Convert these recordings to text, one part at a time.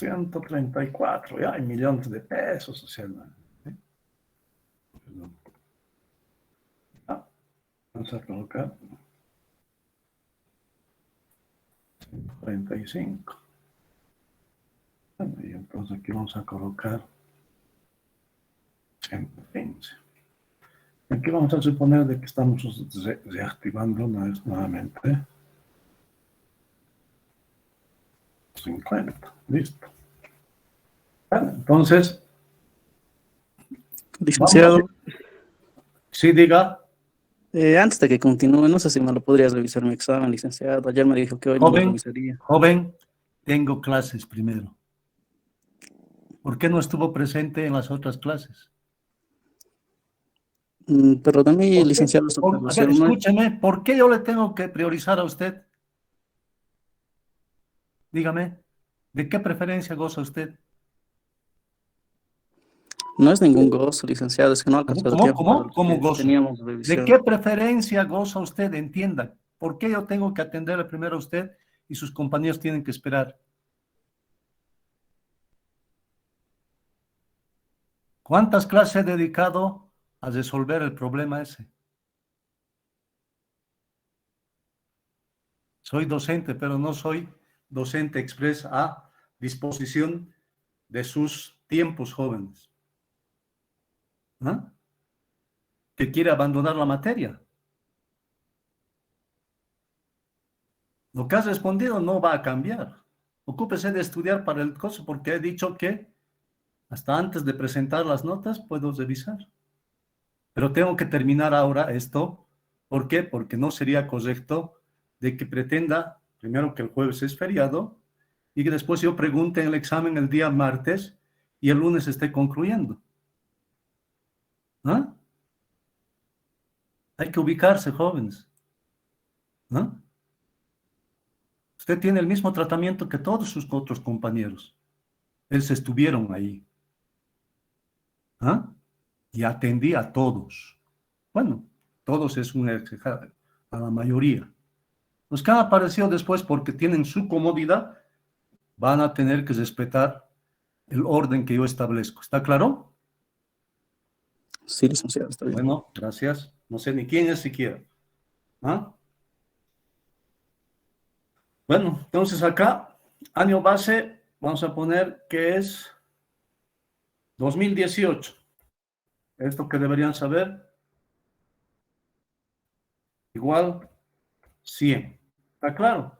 134, ya hay millones de pesos, o sea, ¿eh? Ah, vamos a colocar 145. Bueno, y entonces aquí vamos a colocar 115. Aquí vamos a suponer de que estamos reactivando nuevamente 50. Listo. Bueno, entonces, licenciado, sí, diga. antes de que continúe, no sé si me lo podrías revisar mi examen, licenciado. Ayer me dijo que hoy me lo revisaría. Joven, tengo clases primero. ¿Por qué no estuvo presente en las otras clases? Pero de mí, licenciado, esta A ver, observación no es... escúcheme, ¿por qué yo le tengo que priorizar a usted? Dígame, ¿de qué preferencia goza usted? No es ningún gozo, licenciado, es que no alcanzó el tiempo para los ¿Cómo que goza? teníamos ¿De revisión. qué preferencia goza usted? Entienda. ¿Por qué yo tengo que atenderle primero a usted y sus compañeros tienen que esperar? ¿Cuántas clases he dedicado a resolver el problema ese? Soy docente, pero no soy docente express a disposición de sus tiempos jóvenes. ¿Ah? Que quiere abandonar la materia. Lo que has respondido no va a cambiar. Ocúpese de estudiar para el curso, porque he dicho que hasta antes de presentar las notas puedo revisar. Pero tengo que terminar ahora esto. ¿Por qué? Porque no sería correcto de que pretenda, primero, que el jueves es feriado y que después yo pregunte en el examen el día martes y el lunes esté concluyendo. ¿Ah? Hay que ubicarse, jóvenes. ¿Ah? Usted tiene el mismo tratamiento que todos sus otros compañeros. Ellos estuvieron ahí. ¿Ah? Y atendí a todos. Bueno, todos es un exagerado, a la mayoría. Los que han aparecido después porque tienen su comodidad, van a tener que respetar el orden que yo establezco. ¿Está claro? Sí, licenciado, está bien. Bueno, gracias. No sé ni quién es siquiera. ¿Ah? Bueno, entonces acá, año base, vamos a poner que es 2018. Esto que deberían saber, igual 100. ¿Está claro?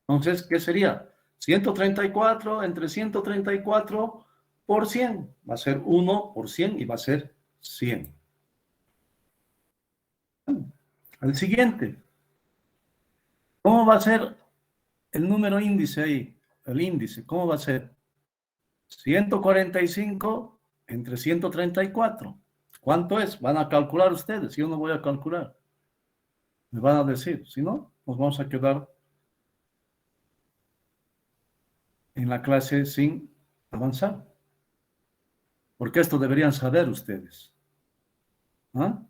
Entonces, ¿qué sería? 134 entre 134 por 100. Va a ser 1 por 100 y va a ser 100. El siguiente. ¿Cómo va a ser el número índice ahí? El índice, ¿cómo va a ser? 145 entre 134. ¿Cuánto es? Van a calcular ustedes. Yo no voy a calcular. Me van a decir. Si no, nos vamos a quedar en la clase sin avanzar. Porque esto deberían saber ustedes. ¿Ah?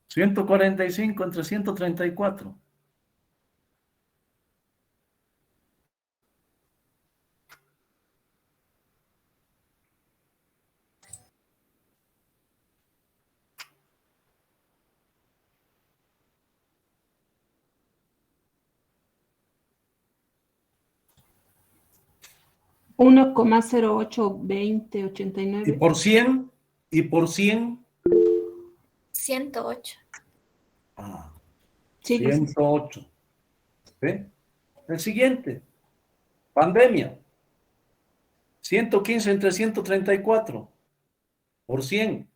145 entre 134. Uno coma cero ocho veinte ochenta y Y nueve. por 100, y por 100, 108. Sí, 108. ¿Sí? El siguiente, pandemia. 115 entre 134 por 100.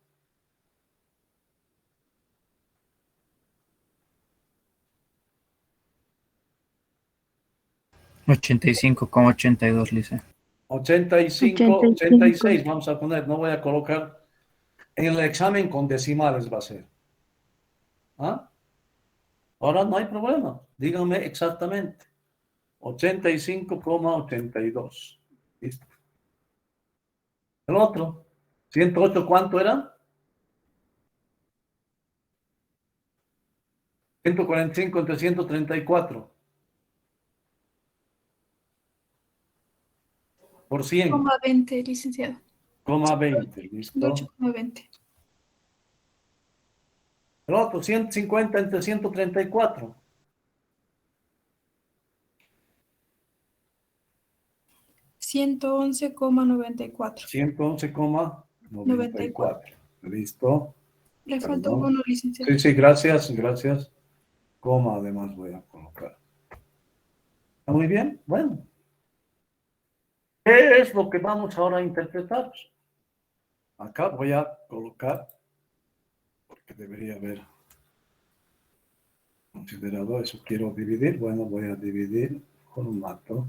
Ochenta y cinco coma 82, Lice. 85, 86 vamos a poner, no voy a colocar. En el examen con decimales va a ser. ¿Ah? Ahora no hay problema. Díganme exactamente. 85,82. Listo. El otro. 108, ¿cuánto era? 145 entre 134. por 100, Coma 20, licenciado. coma 20, listo. 8,20. El otro, 150 entre 134. 111,94. 111,94. Listo. Le falta Perdón. uno, licenciado. Sí, sí, gracias, gracias. Coma además voy a colocar. ¿Está muy bien? Bueno. ¿Qué es lo que vamos ahora a interpretar? Acá voy a colocar, porque debería haber considerado eso. Quiero dividir. Bueno, voy a dividir formato,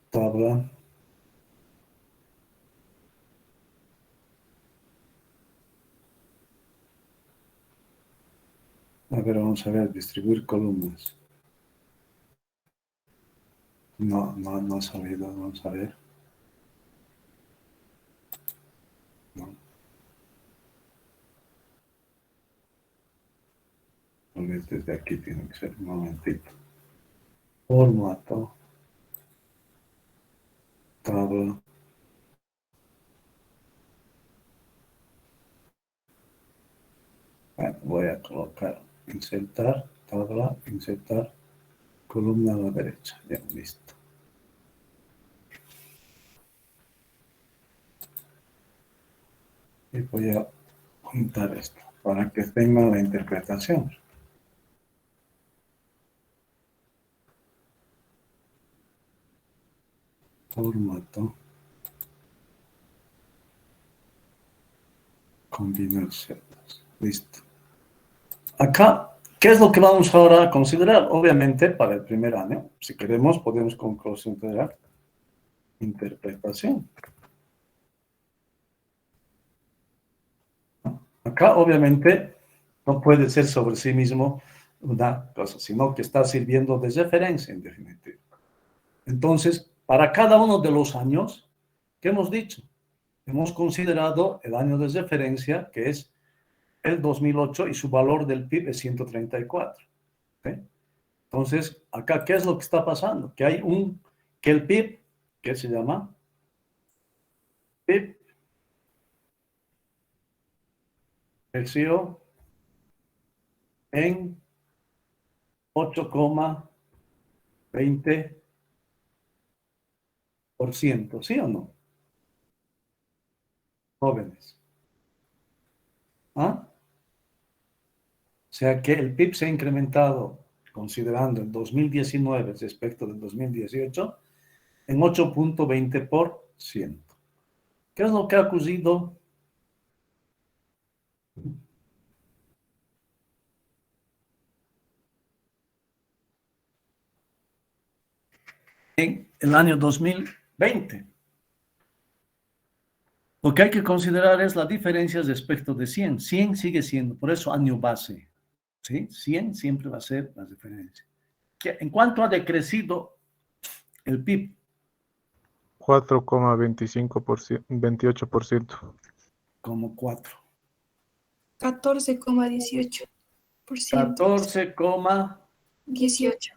tabla. A ver, vamos a ver, distribuir columnas. No ha salido, vamos a ver. No. Tal vez desde aquí tiene que ser un momentito. Formato, tabla. Bueno, voy a colocar, insertar, tabla, insertar, columna a la derecha. Ya, listo. Y voy a juntar esto para que tengan la interpretación. Formato. Combinar celdas. Listo. Acá, ¿qué es lo que vamos ahora a considerar? Obviamente, para el primer año, si queremos, podemos considerar interpretación. Acá, obviamente, no puede ser sobre sí mismo una cosa, sino que está sirviendo de referencia, en definitiva. Entonces, para cada uno de los años, ¿qué hemos dicho? Hemos considerado el año de referencia, que es el 2008, y su valor del PIB es 134. ¿Sí? Entonces, acá, ¿qué es lo que está pasando? Que el PIB, ¿qué se llama? PIB creció en 8,20%, ¿sí o no? Jóvenes. ¿Ah? O sea que el PIB se ha incrementado, considerando el 2019 respecto del 2018, en 8,20%. ¿Qué es lo que ha ocurrido? En el año 2020. Lo que hay que considerar es la diferencia respecto de 100. 100 sigue siendo, por eso año base. ¿Sí? 100 siempre va a ser la diferencia. ¿En cuánto ha decrecido el PIB? 4,25%, 28%. Como 4. 14,18%. 14,18%, 18.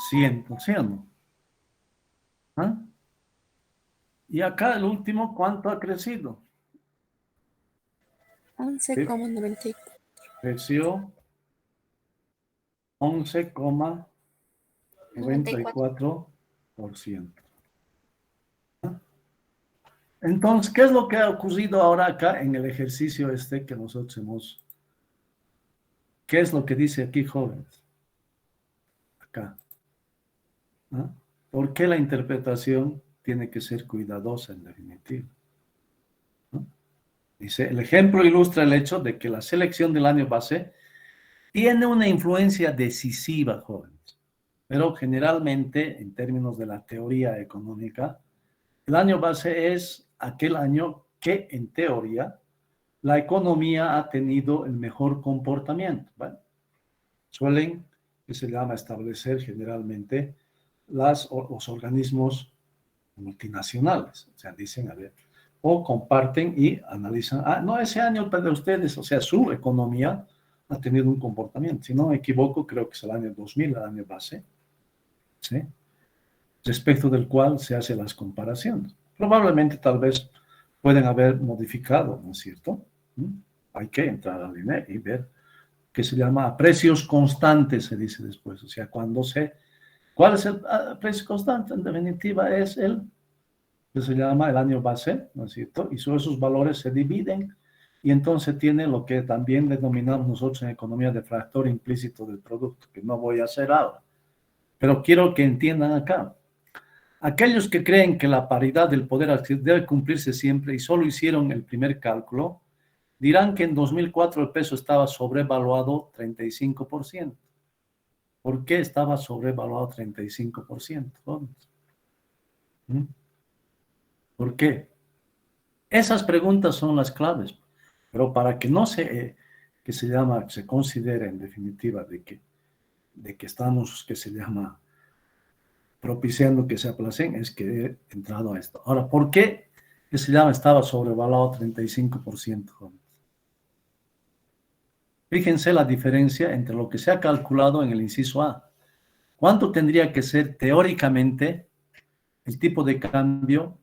¿sí o no? ¿Ah? Y acá el último, ¿cuánto ha crecido? 11,94. Creció 11,94%. ¿Ah? Entonces, ¿qué es lo que ha ocurrido ahora acá en el ejercicio este que nosotros hemos? ¿Qué es lo que dice aquí, jóvenes? Acá. ¿Ah? ¿Por qué la interpretación tiene que ser cuidadosa en definitiva? ¿No? Dice, el ejemplo ilustra el hecho de que la selección del año base tiene una influencia decisiva, jóvenes, pero generalmente, en términos de la teoría económica, el año base es aquel año que, en teoría, la economía ha tenido el mejor comportamiento. Bueno, suelen, que se llama establecer generalmente, los organismos multinacionales. O sea, dicen, a ver, o comparten y analizan, no, ese año para ustedes, o sea, su economía ha tenido un comportamiento. Si no me equivoco, creo que es el año 2000, el año base. ¿sí? Respecto del cual se hacen las comparaciones. Probablemente, tal vez, pueden haber modificado, ¿no es cierto? Hay que entrar al INE y ver qué se llama precios constantes, se dice después. O sea, ¿cuál es el precio constante? En definitiva, es el que se llama el año base, ¿no es cierto? Y esos valores se dividen y entonces tiene lo que también denominamos nosotros en economía de factor implícito del producto, que no voy a hacer ahora. Pero quiero que entiendan acá. Aquellos que creen que la paridad del poder adquisitivo debe cumplirse siempre y solo hicieron el primer cálculo, dirán que en 2004 el peso estaba sobrevaluado 35%. ¿Por qué estaba sobrevaluado 35%? ¿Por qué? Esas preguntas son las claves, pero para que no se considere en definitiva de que estamos, propiciando que se aplacen, es que he entrado a esto. Ahora, ¿por qué estaba sobrevaluado 35%? Fíjense la diferencia entre lo que se ha calculado en el inciso A. ¿Cuánto tendría que ser teóricamente el tipo de cambio,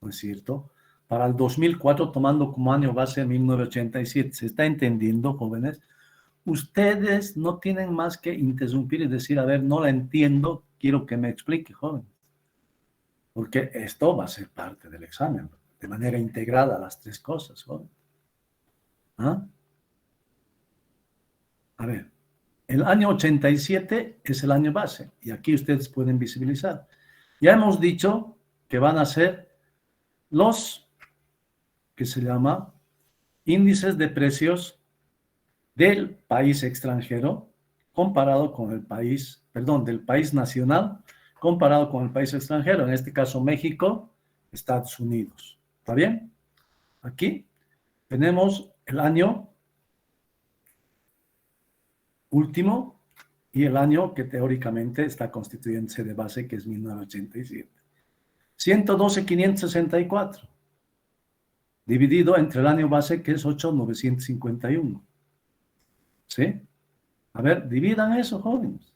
¿no es cierto?, para el 2004, tomando como año base 1987. ¿Se está entendiendo, jóvenes? Ustedes no tienen más que interrumpir y decir, a ver, no la entiendo, quiero que me explique, jóvenes. Porque esto va a ser parte del examen, de manera integrada las tres cosas, jóvenes. ¿Ah? A ver, el año 87 es el año base, y aquí ustedes pueden visibilizar. Ya hemos dicho que van a ser los que se llama índices de precios del país extranjero comparado con el país, del país nacional comparado con el país extranjero, en este caso México, Estados Unidos. ¿Está bien? Aquí tenemos el año último y el año que teóricamente está constituyéndose de base, que es 1987. 112,564. Dividido entre el año base, que es 8,951. ¿Sí? A ver, dividan eso, jóvenes.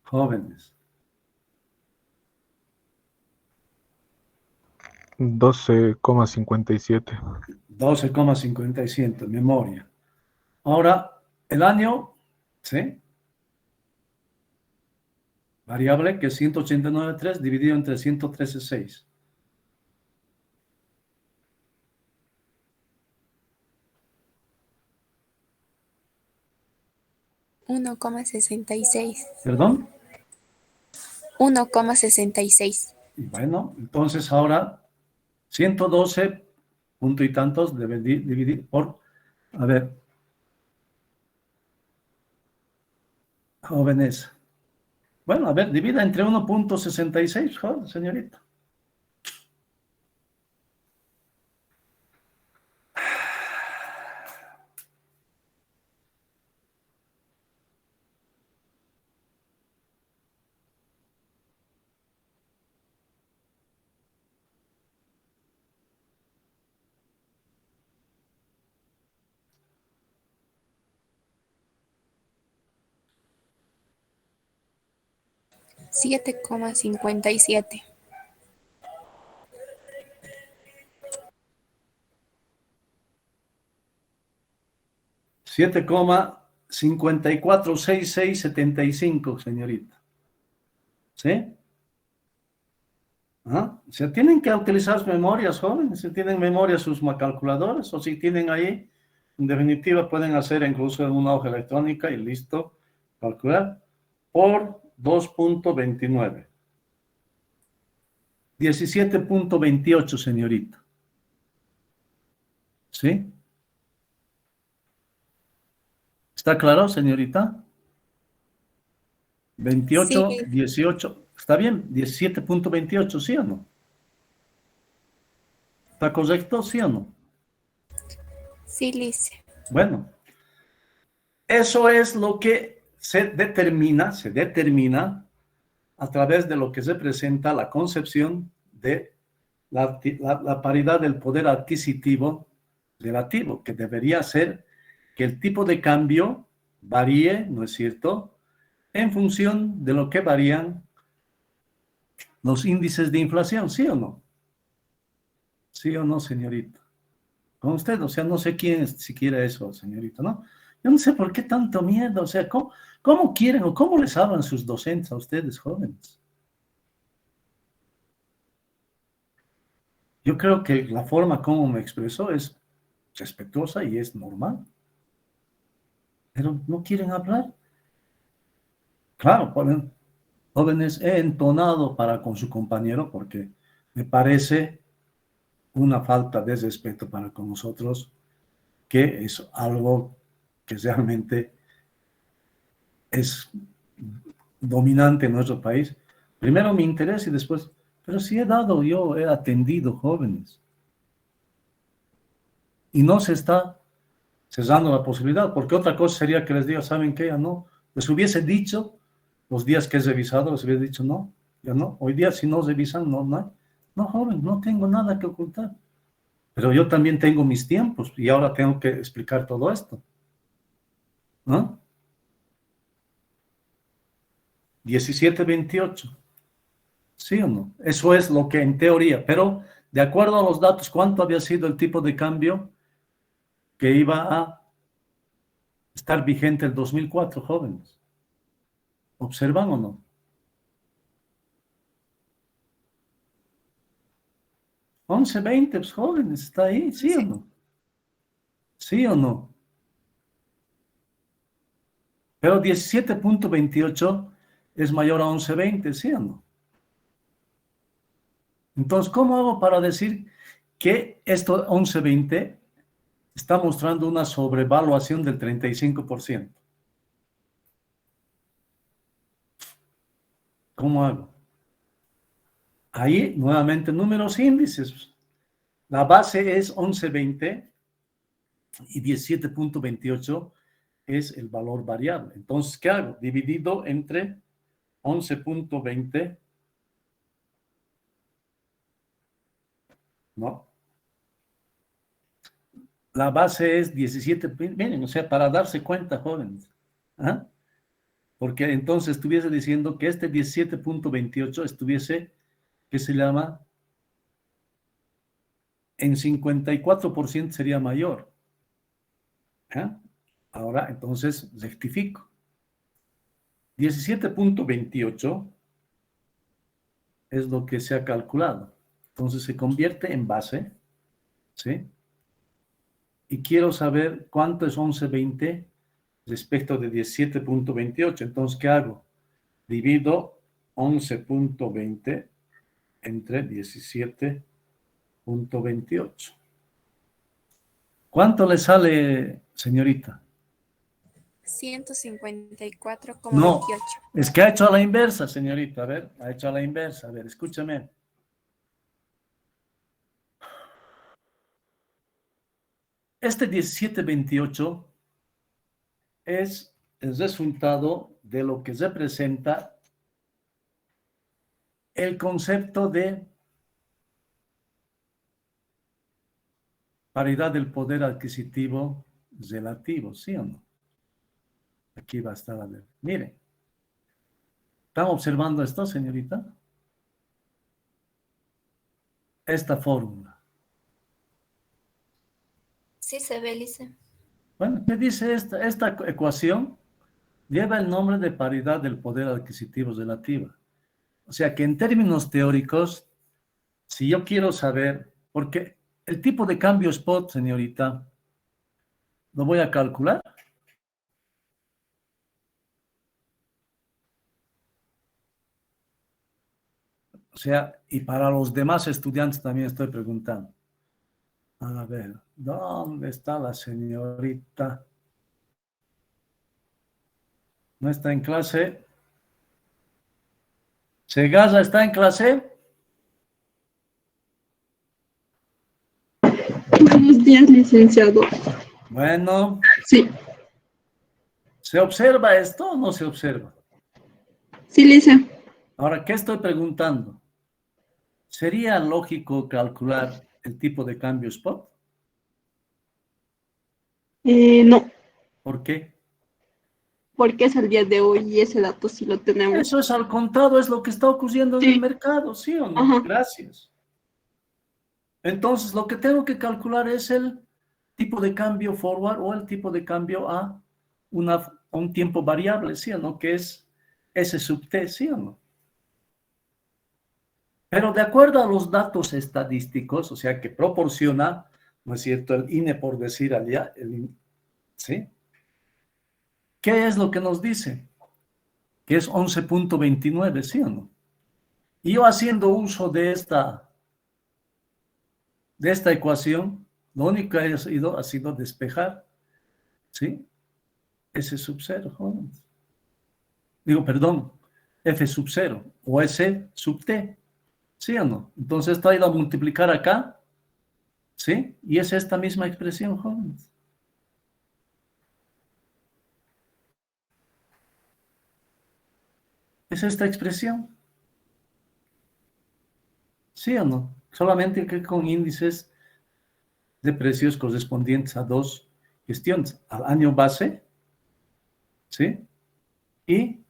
Jóvenes. 12,57. 12,57, memoria. Ahora, el año, ¿sí? Variable que es 189,3 dividido entre 113,6. $1,66. ¿Perdón? 1,66. Y bueno, entonces ahora 112 punto y tantos debe dividir por, a ver, jóvenes. Bueno, a ver, divida entre 1,66, señorita. $7,57. 7,546675, señorita. ¿Sí? ¿Ah? O sea, tienen que utilizar sus memorias, jóvenes. Si tienen memoria sus calculadores, o si tienen ahí, en definitiva, pueden hacer incluso en una hoja electrónica y listo, calcular por 2,29. 17,28, señorita. ¿Sí? ¿Está claro, señorita? 28, Sí. 18. ¿Está bien? 17,28, ¿sí o no? ¿Está correcto, sí o no? Sí, Lice. Bueno. Eso es lo que se determina a través de lo que representa la concepción de la paridad del poder adquisitivo relativo, que debería ser que el tipo de cambio varíe, ¿no es cierto?, en función de lo que varían los índices de inflación, ¿sí o no? ¿Sí o no, señorita? Con usted, o sea, no sé quién es siquiera eso, señorita, ¿no? Yo no sé por qué tanto miedo, o sea, ¿cómo quieren o cómo les hablan sus docentes a ustedes, jóvenes? Yo creo que la forma como me expresó es respetuosa y es normal. Pero no quieren hablar. Claro, jóvenes, he entonado para con su compañero porque me parece una falta de respeto para con nosotros, que es algo que realmente es dominante en nuestro país. Primero mi interés y después, pero sí he atendido jóvenes. Y no se está cerrando la posibilidad, porque otra cosa sería que les diga, ¿saben qué? Ya no. Les hubiese dicho, los días que he revisado, les hubiese dicho, no, ya no. Hoy día si no revisan, no hay. No, joven, no tengo nada que ocultar. Pero yo también tengo mis tiempos y ahora tengo que explicar todo esto. ¿No? 17.28. ¿Sí o no? Eso es lo que en teoría, pero de acuerdo a los datos, ¿cuánto había sido el tipo de cambio que iba a estar vigente el 2004, jóvenes? ¿Observan o no? 11.20, pues, jóvenes, está ahí, ¿sí o no? ¿Sí o no? Pero 17.28 es mayor a 11.20, ¿sí o no? Entonces, ¿cómo hago para decir que esto 11.20 está mostrando una sobrevaluación del 35%? ¿Cómo hago? Ahí, nuevamente, números índices. La base es 11.20 y 17.28 es el valor variable. Entonces, ¿qué hago? Dividido entre 11.20, ¿no? La base es 17, miren, o sea, para darse cuenta, jóvenes. ¿Ah? Porque entonces estuviese diciendo que este 17.28 estuviese, ¿qué se llama? En 54% sería mayor. ¿Ah? Ahora, entonces, rectifico. 17.28 es lo que se ha calculado. Entonces se convierte en base, ¿sí? Y quiero saber cuánto es 11.20 respecto de 17.28. Entonces, ¿qué hago? Divido 11.20 entre 17.28. ¿Cuánto le sale, señorita? 154,28. No, es que ha hecho a la inversa, señorita. A ver, ha hecho a la inversa. A ver, escúchame. Este 17.28 es el resultado de lo que representa el concepto de paridad del poder adquisitivo relativo, ¿sí o no? Aquí va a estar, a ver. Miren, ¿están observando esto, señorita? Esta fórmula. Sí se ve, Lice. Bueno, ¿qué dice esta ecuación? Lleva el nombre de paridad del poder adquisitivo relativa. O sea que en términos teóricos, si yo quiero saber, porque el tipo de cambio spot, señorita, lo voy a calcular. O sea, y para los demás estudiantes también estoy preguntando. A ver, ¿dónde está la señorita? ¿No está en clase? ¿Segaza está en clase? Buenos días, licenciado. Bueno, Sí, ¿Se observa esto o no se observa? Sí, lice. Ahora, ¿qué estoy preguntando? ¿Sería lógico calcular el tipo de cambio spot? No, ¿Por qué? porque es el día de hoy y ese dato sí lo tenemos. Eso es al contado, es lo que está ocurriendo en el Sí. mercado, ¿sí o no? Ajá. Gracias. Entonces, lo que tengo que calcular es el tipo de cambio forward o el tipo de cambio a un tiempo variable, ¿sí o no? Que es S sub T, ¿sí o no? Pero de acuerdo a los datos estadísticos, o sea, que proporciona, ¿no es cierto?, el INE por decir allá, ¿sí? ¿Qué es lo que nos dice? Que es 11.29, ¿sí o no? Y yo haciendo uso de esta ecuación, lo único que ha sido despejar, ¿sí? S sub 0, jóvenes. Digo, perdón, F sub 0 o S sub T, ¿sí o no? Entonces esto ha ido a multiplicar acá, ¿sí? Y es esta misma expresión, jóvenes. Es esta expresión, ¿sí o no? Solamente que con índices de precios correspondientes a dos gestiones, al año base, ¿sí? Y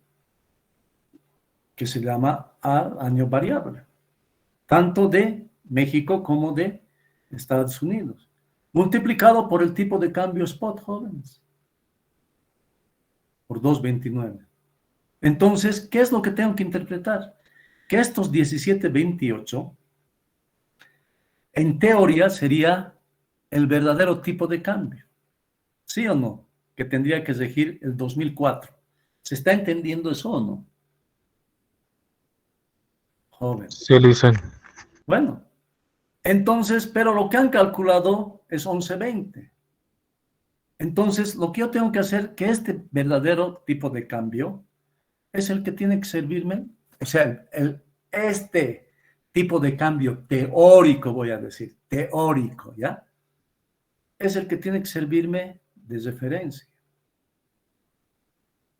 que se llama al año variable, tanto de México como de Estados Unidos, multiplicado por el tipo de cambio spot, jóvenes, por 2.29. Entonces, ¿qué es lo que tengo que interpretar? Que estos 17.28, en teoría, sería el verdadero tipo de cambio, ¿sí o no? Que tendría que regir el 2004. ¿Se está entendiendo eso o no? Joven. Sí, Licen. Bueno, entonces, pero lo que han calculado es 11.20. Entonces, lo que yo tengo que hacer, que este verdadero tipo de cambio es el que tiene que servirme, o sea, este tipo de cambio teórico, voy a decir, teórico, ¿ya? Es el que tiene que servirme de referencia.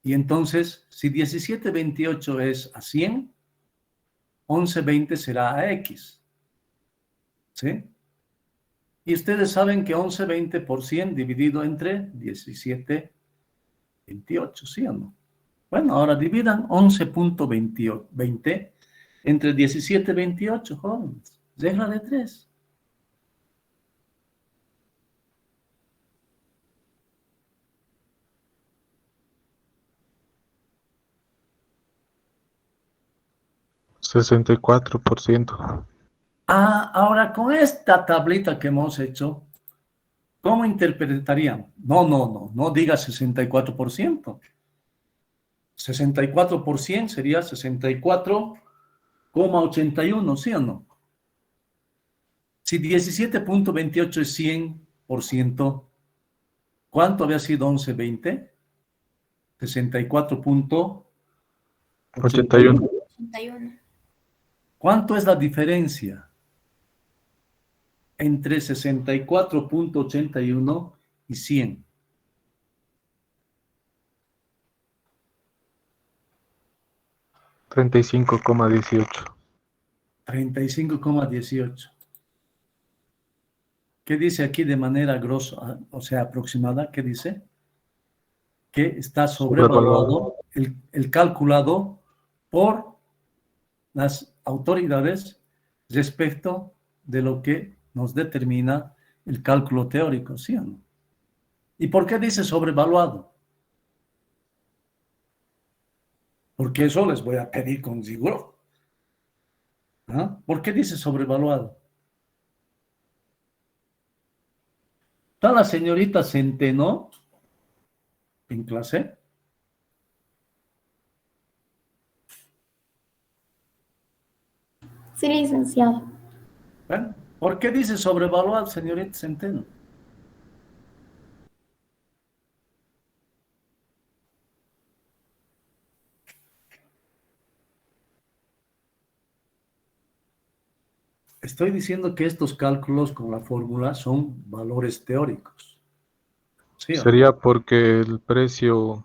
Y entonces, si 17.28 es a 100, 11.20 será a X, ¿sí? Y ustedes saben que 11.20 por 100 dividido entre 17.28, ¿sí o no? Bueno, ahora dividan 11.20 entre 17.28, jóvenes. Regla de 3. %64%. Ahora con esta tablita que hemos hecho, ¿cómo interpretarían? No diga 64%. 64% sería 64,81, ¿sí o no? Si 17.28 es 100%, ¿cuánto había sido 11.20? 64.81. 81. 81. ¿Cuánto es la diferencia entre 64.81 y 100? 35,18. 35,18. ¿Qué dice aquí de manera grosa, o sea, aproximada? ¿Qué dice? Que está sobrevaluado el calculado por las autoridades respecto de lo que nos determina el cálculo teórico, ¿sí o no? ¿Y por qué dice sobrevaluado? Porque eso les voy a pedir con rigor. ¿Ah? ¿Por qué dice sobrevaluado? ¿Está la señorita Centeno en clase? Sí, licenciado. Bueno, ¿por qué dice sobrevaluado, señorita Centeno? Estoy diciendo que estos cálculos con la fórmula son valores teóricos. ¿Sí o no? Sería porque el precio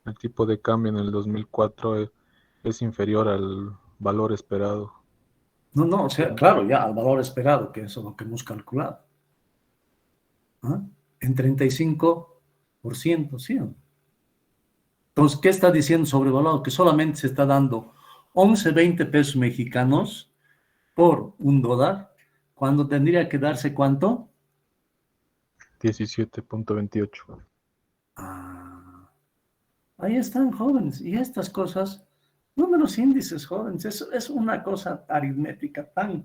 El tipo de cambio en el 2004 es inferior al valor esperado. No, o sea, claro, ya al valor esperado, que eso es lo que hemos calculado. ¿Ah? En 35%, ¿sí? Entonces, ¿qué está diciendo sobrevalorado? Que solamente se está dando 11, 20 pesos mexicanos por $1, cuando tendría que darse ¿cuánto? 17.28. Ah, ahí están, jóvenes. Y estas cosas, números índices, jóvenes, es una cosa aritmética tan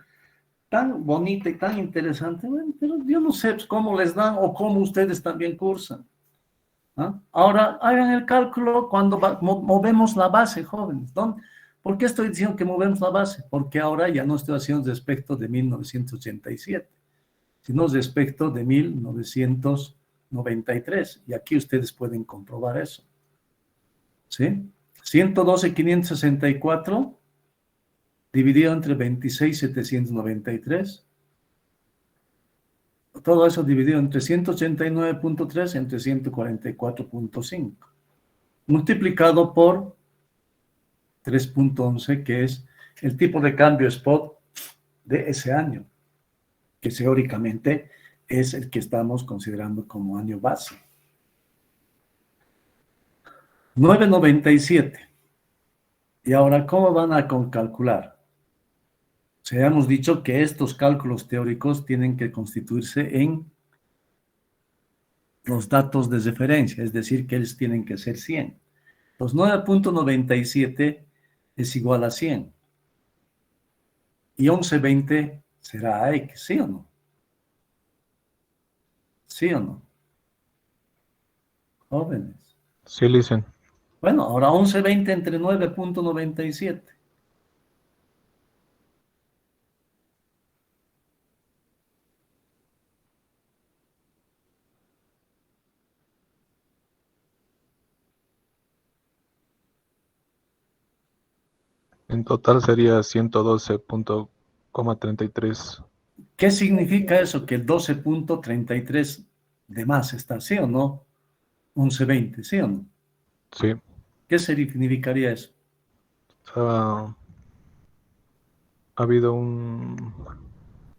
bonita y tan interesante. Bueno, pero yo no sé cómo les dan o cómo ustedes también cursan. ¿Ah? Ahora, hagan el cálculo cuando movemos la base, jóvenes. ¿Por qué estoy diciendo que movemos la base? Porque ahora ya no estoy haciendo respecto de 1987, sino respecto de 1993. Y aquí ustedes pueden comprobar eso. ¿Sí? 112,564 dividido entre 26,793. Todo eso dividido entre 189.3 entre 144.5. Multiplicado por 3.11, que es el tipo de cambio spot de ese año, que teóricamente es el que estamos considerando como año base. 9.97. Y ahora, ¿cómo van a calcular? O sea, hemos dicho que estos cálculos teóricos tienen que constituirse en los datos de referencia, es decir, que ellos tienen que ser 100. Los 9.97 es igual a 100. Y 11.20 será X, ¿sí o no? ¿Sí o no? Jóvenes. Sí, Licen. Bueno, ahora 11.20 entre 9.97. En total sería 112.33. ¿Qué significa eso? Que el 12.33 de más está, ¿sí o no? 11.20, ¿sí o no? Sí. ¿Qué significaría eso? Ha habido un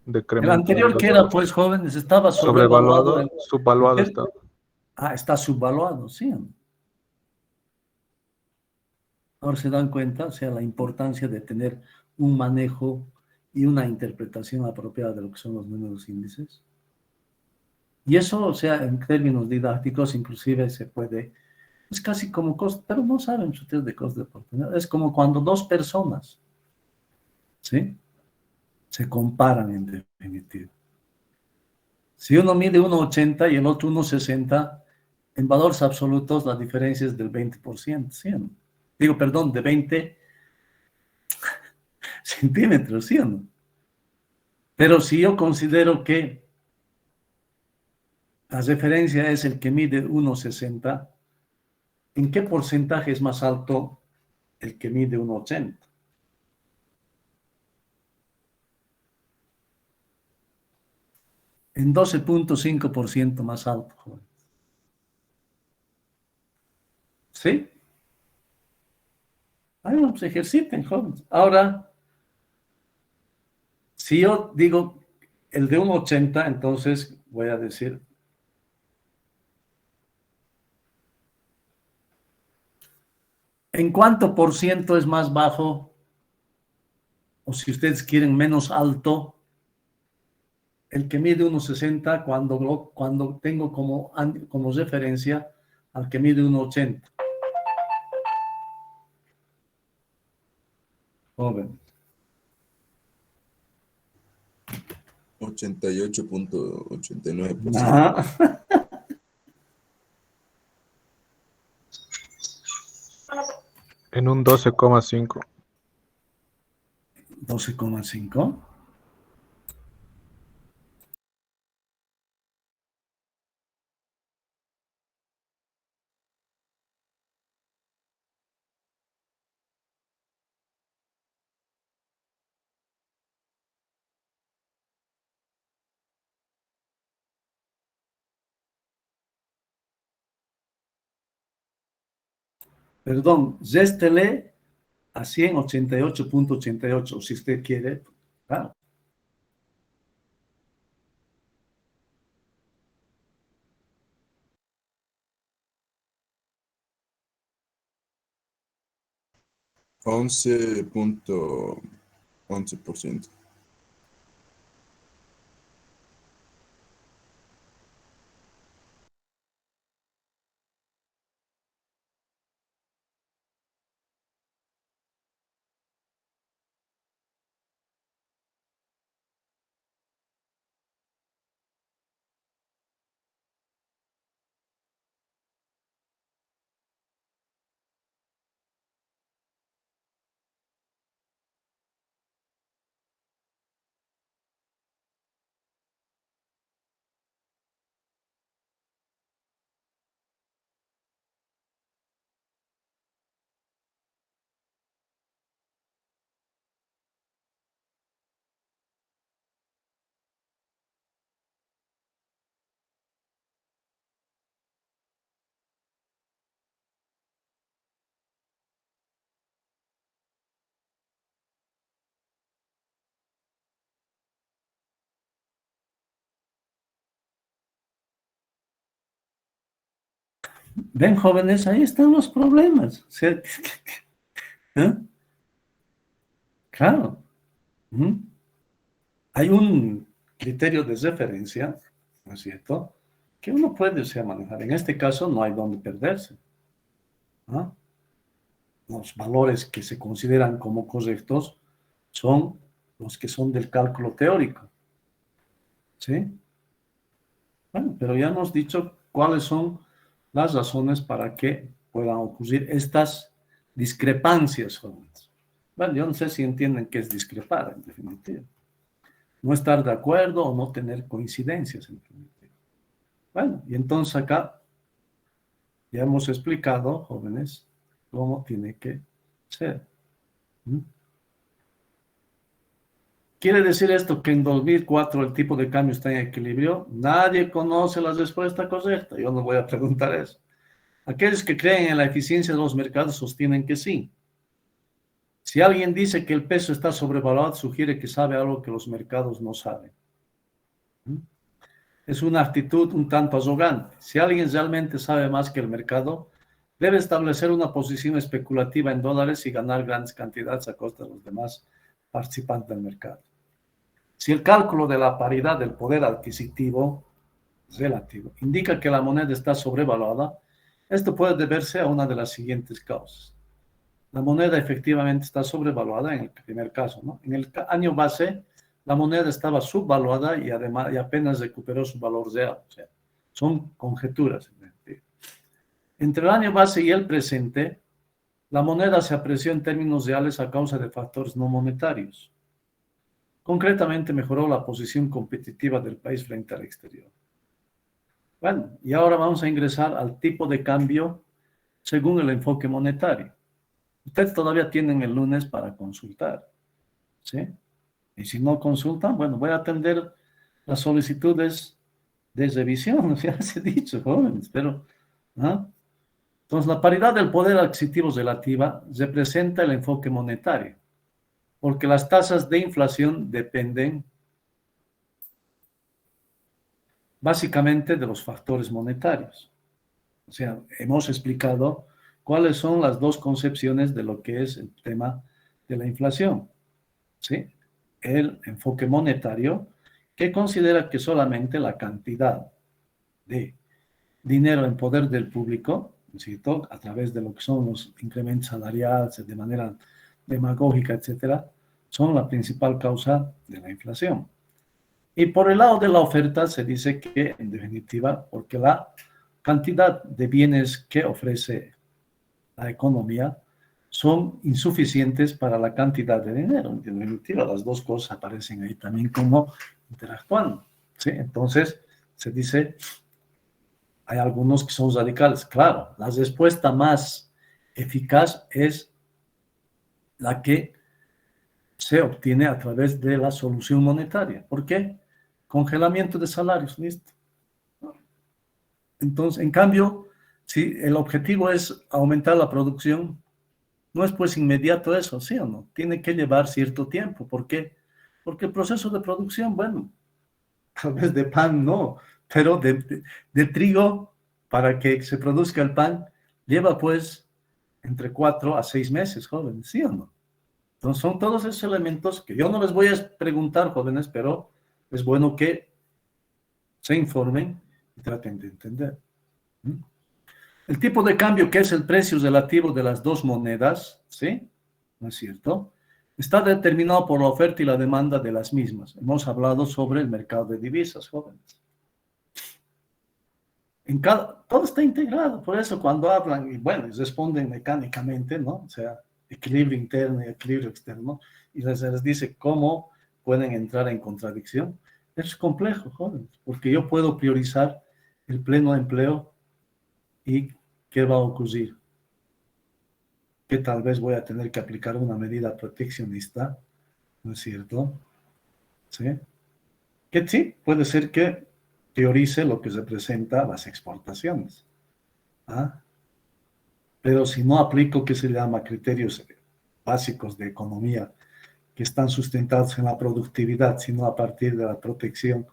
El decremento anterior que era, pues, jóvenes, estaba sobrevaluado. sobrevaluado, subvaluado está. Está subvaluado, ¿sí o no? Ahora se dan cuenta, o sea, la importancia de tener un manejo y una interpretación apropiada de lo que son los números índices. Y eso, o sea, en términos didácticos, inclusive se puede, es casi como costo, pero no saben ustedes de costo de oportunidad. Es como cuando dos personas, ¿sí? Se comparan en definitiva. Si uno mide 1,80 y el otro 1,60, en valores absolutos la diferencia es del 20%, ¿sí o no? Digo, perdón, de 20 centímetros, ¿sí o no? Pero si yo considero que la referencia es el que mide 1,60, ¿en qué porcentaje es más alto el que mide 1,80? En 12.5% más alto, joven. ¿Sí? Ahí pues ejerciten, jóvenes. Ahora, si yo digo el de 1,80, entonces voy a decir, ¿en cuánto por ciento es más bajo? O si ustedes quieren menos alto, el que mide 1,60 cuando tengo como referencia al que mide 1,80. Joven. 88.89%. Ajá. En un 12,5. 12,5. Perdón, réstele a 188.88, si usted quiere, claro. $11.11%. Ven, jóvenes, ahí están los problemas. O sea, ¿eh? Claro. ¿Mm? Hay un criterio de referencia, ¿no es cierto?, que uno puede, o sea, manejar. En este caso no hay donde perderse, ¿no? Los valores que se consideran como correctos son los que son del cálculo teórico, ¿sí? Bueno, pero ya hemos dicho cuáles son las razones para que puedan ocurrir estas discrepancias, jóvenes. Bueno, yo no sé si entienden qué es discrepar, en definitiva. No estar de acuerdo o no tener coincidencias, en definitiva. Bueno, y entonces acá ya hemos explicado, jóvenes, cómo tiene que ser. ¿Mm? ¿Quiere decir esto que en 2004 el tipo de cambio está en equilibrio? Nadie conoce la respuesta correcta. Yo no voy a preguntar eso. Aquellos que creen en la eficiencia de los mercados sostienen que sí. Si alguien dice que el peso está sobrevaluado, sugiere que sabe algo que los mercados no saben. ¿Mm? Es una actitud un tanto arrogante. Si alguien realmente sabe más que el mercado, debe establecer una posición especulativa en dólares y ganar grandes cantidades a costa de los demás participantes del mercado. Si el cálculo de la paridad del poder adquisitivo relativo indica que la moneda está sobrevaluada, esto puede deberse a una de las siguientes causas. La moneda efectivamente está sobrevaluada en el primer caso, ¿no? En el año base, la moneda estaba subvaluada y además y apenas recuperó su valor real. O sea, son conjeturas. Entre el año base y el presente, la moneda se apreció en términos reales a causa de factores no monetarios. Concretamente, mejoró la posición competitiva del país frente al exterior. Bueno, y ahora vamos a ingresar al tipo de cambio según el enfoque monetario. Ustedes todavía tienen el lunes para consultar, ¿sí? Y si no consultan, bueno, voy a atender las solicitudes de revisión, ya se ha dicho, jóvenes, pero, ¿no? Entonces, la paridad del poder adquisitivo relativa representa el enfoque monetario, porque las tasas de inflación dependen básicamente de los factores monetarios. O sea, hemos explicado cuáles son las dos concepciones de lo que es el tema de la inflación, ¿sí? El enfoque monetario, que considera que solamente la cantidad de dinero en poder del público, ¿cierto?, a través de lo que son los incrementos salariales de manera demagógica, etcétera, son la principal causa de la inflación. Y por el lado de la oferta se dice que, en definitiva, porque la cantidad de bienes que ofrece la economía son insuficientes para la cantidad de dinero. En definitiva, las dos cosas aparecen ahí también como interactuando, ¿sí? Entonces, se dice, hay algunos que son radicales. Claro, la respuesta más eficaz es la que se obtiene a través de la solución monetaria. ¿Por qué? Congelamiento de salarios, listo. Entonces, en cambio, Si el objetivo es aumentar la producción, no es pues inmediato eso, ¿sí o no? Tiene que llevar cierto tiempo. ¿Por qué? Porque el proceso de producción, bueno, tal vez de pan no, pero de trigo, para que se produzca el pan, lleva pues entre 4 a 6 meses, jóvenes, ¿sí o no? Entonces son todos esos elementos que yo no les voy a preguntar, jóvenes, pero es bueno que se informen y traten de entender. El tipo de cambio, que es el precio relativo de las dos monedas, ¿sí? ¿No es cierto? Está determinado por la oferta y la demanda de las mismas. Hemos hablado sobre el mercado de divisas, jóvenes. Todo está integrado, por eso cuando hablan, y bueno, responden mecánicamente, ¿no? O sea, equilibrio interno y equilibrio externo, y les dice cómo pueden entrar en contradicción. Es complejo, jóvenes, porque yo puedo priorizar el pleno empleo y ¿qué va a ocurrir? Que tal vez voy a tener que aplicar una medida proteccionista, ¿no es cierto? ¿Sí? Que sí, puede ser que priorice lo que representa las exportaciones. ¿Ah? Pero si no aplico, ¿qué se llama? Criterios básicos de economía que están sustentados en la productividad, sino a partir de la protección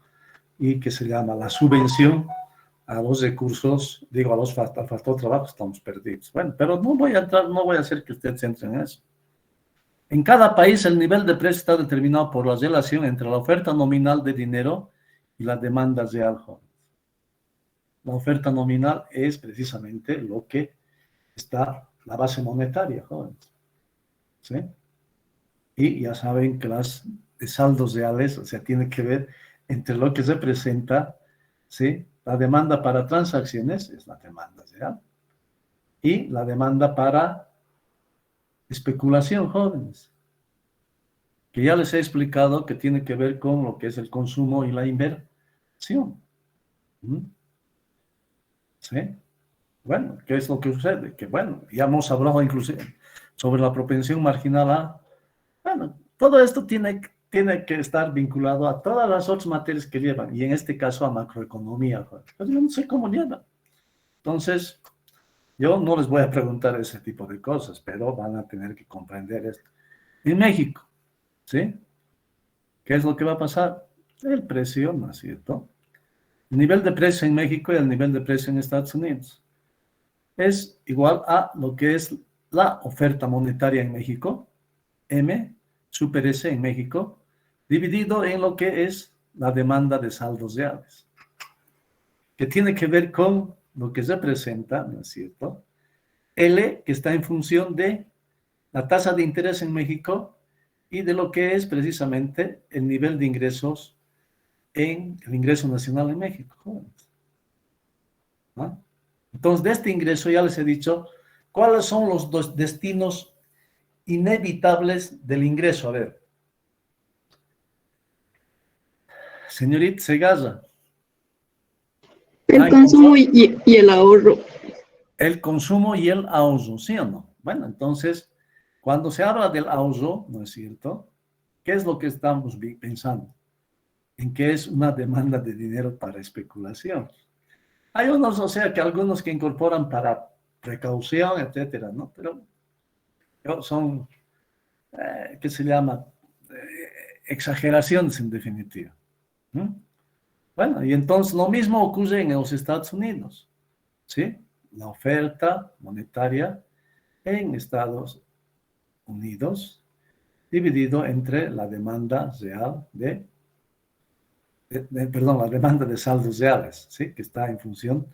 y que se llama la subvención a los recursos, digo, a los faltó trabajo, estamos perdidos. Bueno, pero no voy a entrar, no voy a hacer que usted se entre en eso. En cada país el nivel de precio está determinado por la relación entre la oferta nominal de dinero y la demanda real, jóvenes. La oferta nominal es precisamente lo que está la base monetaria, jóvenes. ¿Sí? Y ya saben que las saldos reales, o sea, tiene que ver entre lo que representa, ¿sí? La demanda para transacciones es la demanda real. Y la demanda para especulación, jóvenes. Que ya les he explicado que tiene que ver con lo que es el consumo y la inversión. ¿Sí? Bueno, ¿qué es lo que sucede? Que bueno, ya hemos hablado inclusive sobre la propensión marginal a... Bueno, todo esto tiene que estar vinculado a todas las otras materias que llevan, y en este caso a macroeconomía. Pero yo no sé cómo llevan. Entonces, yo no les voy a preguntar ese tipo de cosas, pero van a tener que comprender esto. En México, ¿sí? ¿Qué es lo que va a pasar? El precio, ¿no es cierto? El nivel de precio en México y el nivel de precio en Estados Unidos es igual a lo que es la oferta monetaria en México, M, super S en México, dividido en lo que es la demanda de saldos reales, que tiene que ver con lo que representa, ¿no es cierto? L, que está en función de la tasa de interés en México y de lo que es precisamente el nivel de ingresos en el ingreso nacional en México. ¿No? Entonces, de este ingreso ya les he dicho cuáles son los dos destinos inevitables del ingreso. A ver, señorita Segarra. El consumo y el ahorro. El consumo y el ahorro, ¿sí o no? Bueno, entonces, cuando se habla del ahorro, ¿no es cierto? ¿Qué es lo que estamos pensando? En que es una demanda de dinero para especulación. Hay unos, o sea, que algunos que incorporan para precaución, etcétera, ¿no? Pero son, ¿qué se llama? Exageraciones en definitiva. Bueno, y entonces lo mismo ocurre en los Estados Unidos, ¿sí? La oferta monetaria en Estados Unidos dividido entre la demanda real la demanda de saldos reales, ¿sí? Que está en función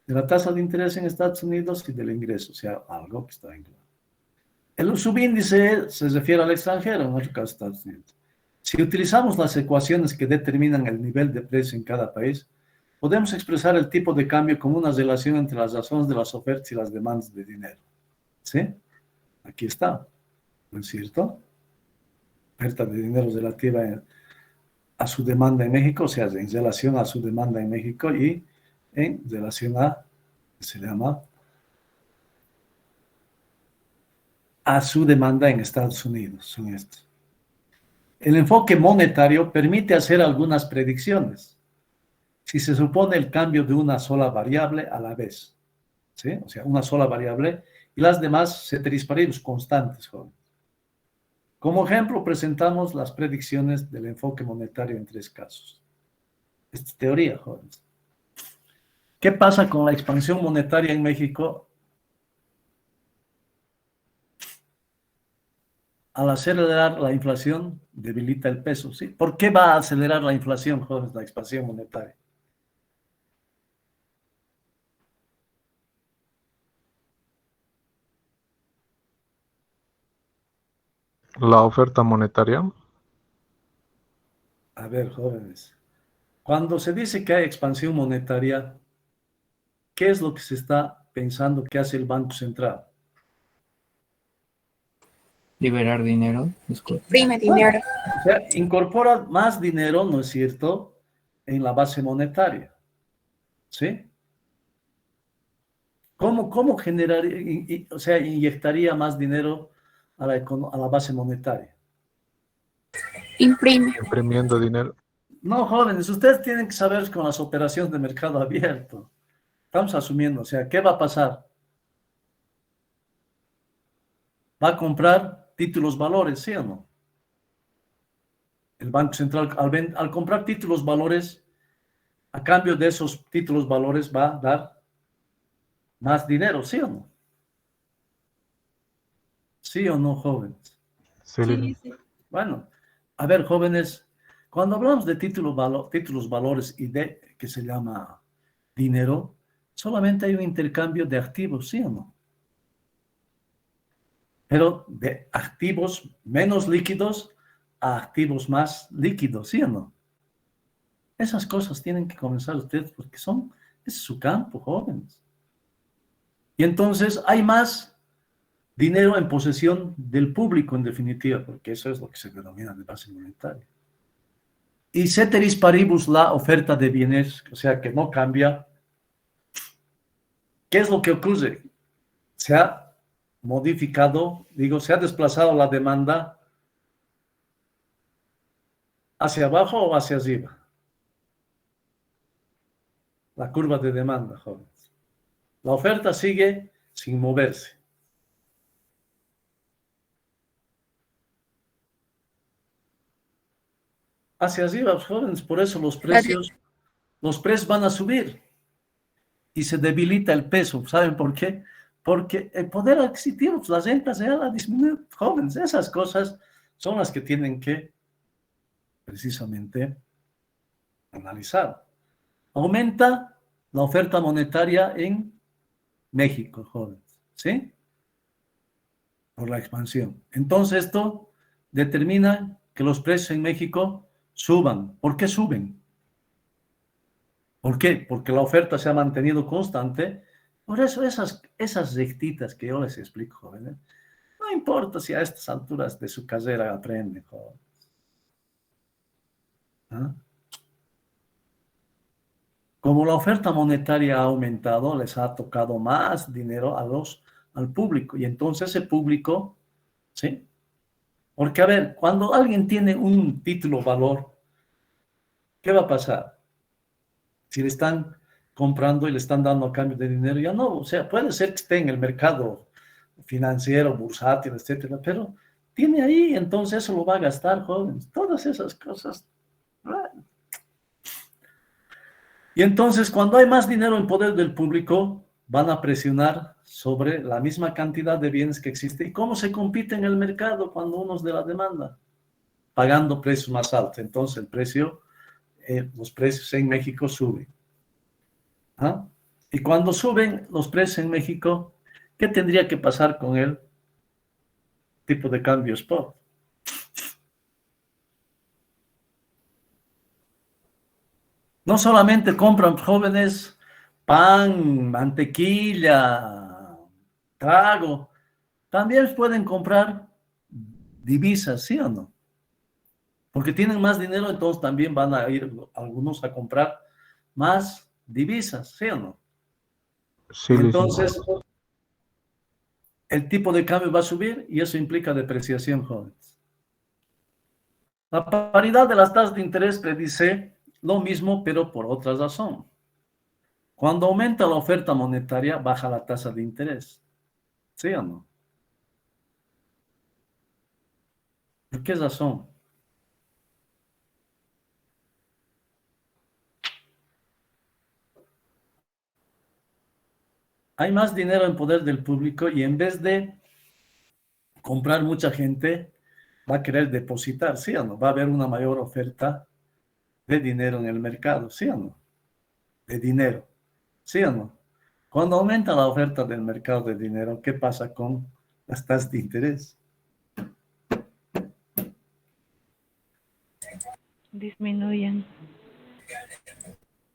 de la tasa de interés en Estados Unidos y del ingreso, o sea, algo que está incluido. El subíndice se refiere al extranjero, en otro caso Estados Unidos. Si utilizamos las ecuaciones que determinan el nivel de precio en cada país, podemos expresar el tipo de cambio como una relación entre las razones de las ofertas y las demandas de dinero. ¿Sí? Aquí está, ¿no es cierto? Oferta de dinero relativa a su demanda en México, o sea, en relación a su demanda en México y en relación a, se llama, a su demanda en Estados Unidos, son estos. El enfoque monetario permite hacer algunas predicciones si se supone el cambio de una sola variable a la vez, ¿sí? O sea, una sola variable, y las demás ceteris paribus, constantes, jóvenes. Como ejemplo, presentamos las predicciones del enfoque monetario en 3 casos. Esta es teoría, jóvenes. ¿Qué pasa con la expansión monetaria en México? Al acelerar la inflación, debilita el peso, ¿sí? ¿Por qué va a acelerar la inflación, jóvenes, la expansión monetaria? La oferta monetaria. A ver, jóvenes, cuando se dice que hay expansión monetaria, ¿qué es lo que se está pensando que hace el Banco Central? Liberar dinero, disculpe. Imprime dinero. O sea, incorpora más dinero, ¿no es cierto?, en la base monetaria, ¿sí? ¿Cómo generaría, o sea, inyectaría más dinero a la base monetaria? Imprime. Imprimiendo dinero. No, jóvenes, ustedes tienen que saber con las operaciones de mercado abierto. Estamos asumiendo, o sea, ¿qué va a pasar? Va a comprar títulos valores, ¿sí o no? El Banco Central, al comprar títulos valores, a cambio de esos títulos valores va a dar más dinero, ¿sí o no? ¿Sí o no, jóvenes? Sí, Sí, sí. Bueno, a ver, jóvenes, cuando hablamos de títulos valores y de que se llama dinero, solamente hay un intercambio de activos, ¿sí o no? Pero de activos menos líquidos a activos más líquidos, ¿sí o no? Esas cosas tienen que comenzar ustedes porque ese es su campo, jóvenes. Y entonces hay más dinero en posesión del público, en definitiva, porque eso es lo que se denomina de base monetaria. Y ceteris paribus, la oferta de bienes, o sea, que no cambia. ¿Qué es lo que ocurre? Se ha modificado, se ha desplazado la demanda hacia abajo o hacia arriba. La curva de demanda, jóvenes. La oferta sigue sin moverse. Hacia arriba, jóvenes, por eso los precios van a subir y se debilita el peso. ¿Saben por qué? Porque el poder adquisitivo, las rentas reales ha disminuido, jóvenes. Esas cosas son las que tienen que precisamente analizar. Aumenta la oferta monetaria en México, jóvenes, ¿sí? Por la expansión. Entonces esto determina que los precios en México suban. ¿Por qué suben? ¿Por qué? Porque la oferta se ha mantenido constante. Por eso esas rectitas que yo les explico, jóvenes, no importa si a estas alturas de su carrera aprenden, jóvenes. ¿Ah? Como la oferta monetaria ha aumentado, les ha tocado más dinero al público. Y entonces ese público, ¿sí? Porque, a ver, cuando alguien tiene un título valor, ¿qué va a pasar? Si le están comprando y le están dando a cambio de dinero, ya no. O sea, puede ser que esté en el mercado financiero, bursátil, etcétera, pero tiene ahí, entonces eso lo va a gastar, jóvenes. Todas esas cosas. Y entonces, cuando hay más dinero en poder del público, van a presionar sobre la misma cantidad de bienes que existe. ¿Y cómo se compite en el mercado cuando uno es de la demanda? Pagando precios más altos. Entonces, los precios en México suben. ¿Ah? Y cuando suben los precios en México, ¿qué tendría que pasar con el tipo de cambio spot? No solamente compran jóvenes pan, mantequilla, trago, también pueden comprar divisas, ¿sí o no? Porque tienen más dinero, entonces también van a ir algunos a comprar más divisas, ¿sí o no? Sí, Entonces, el tipo de cambio va a subir y eso implica depreciación, jóvenes. La paridad de las tasas de interés predice lo mismo, pero por otra razón. Cuando aumenta la oferta monetaria, baja la tasa de interés. ¿Sí o no? ¿Por qué razón? Hay más dinero en poder del público y en vez de comprar mucha gente, va a querer depositar, ¿sí o no? Va a haber una mayor oferta de dinero en el mercado, ¿sí o no? De dinero, ¿sí o no? Cuando aumenta la oferta del mercado de dinero, ¿qué pasa con las tasas de interés? Disminuyen.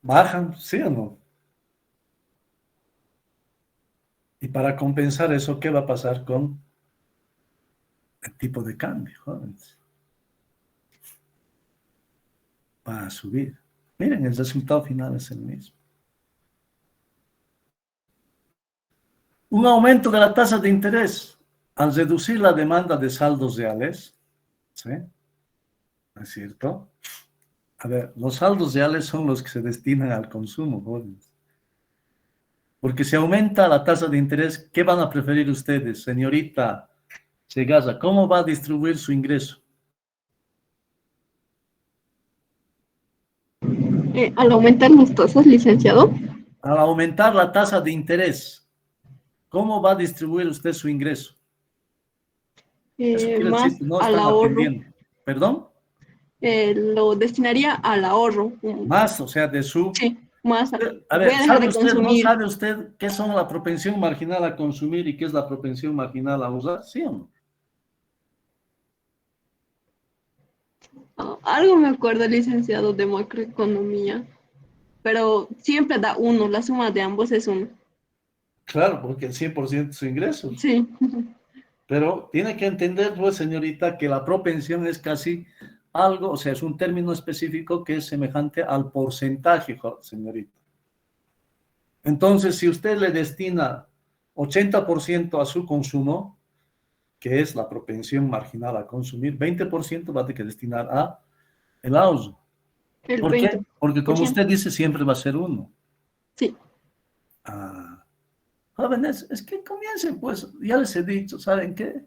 Bajan, ¿sí o no? Y para compensar eso, ¿qué va a pasar con el tipo de cambio, jóvenes? Va a subir. Miren, el resultado final es el mismo. Un aumento de la tasa de interés al reducir la demanda de saldos reales, ¿sí? ¿No es cierto? A ver, los saldos reales son los que se destinan al consumo, jóvenes. Porque si aumenta la tasa de interés, ¿qué van a preferir ustedes, señorita Segaza? ¿Cómo va a distribuir su ingreso? Al aumentar las tasas, licenciado, Al aumentar la tasa de interés, ¿cómo va a distribuir usted su ingreso? Eso quiere más decir que no al están ahorro. atendiendo. ¿Perdón? Lo destinaría al ahorro. Más, o sea, de su... Sí, más. A Voy ver, a dejar ¿sabe de usted, no consumir. sabe usted qué son la propensión marginal a consumir y qué es la propensión marginal a usar? ¿Sí o no? Algo me acuerdo, licenciado, de macroeconomía, pero siempre da uno, la suma de ambos es uno. Claro, porque el 100% de su ingreso. Sí. Pero tiene que entender, pues, señorita, que la propensión es casi algo, o sea, es un término específico que es semejante al porcentaje, señorita. Entonces, si usted le destina 80% a su consumo, que es la propensión marginal a consumir, 20% va a tener que destinar a el ahorro. El ¿Por qué? 20%. Porque como usted dice, siempre va a ser uno. Sí. Jóvenes, es que comiencen, pues, ya les he dicho, ¿saben qué?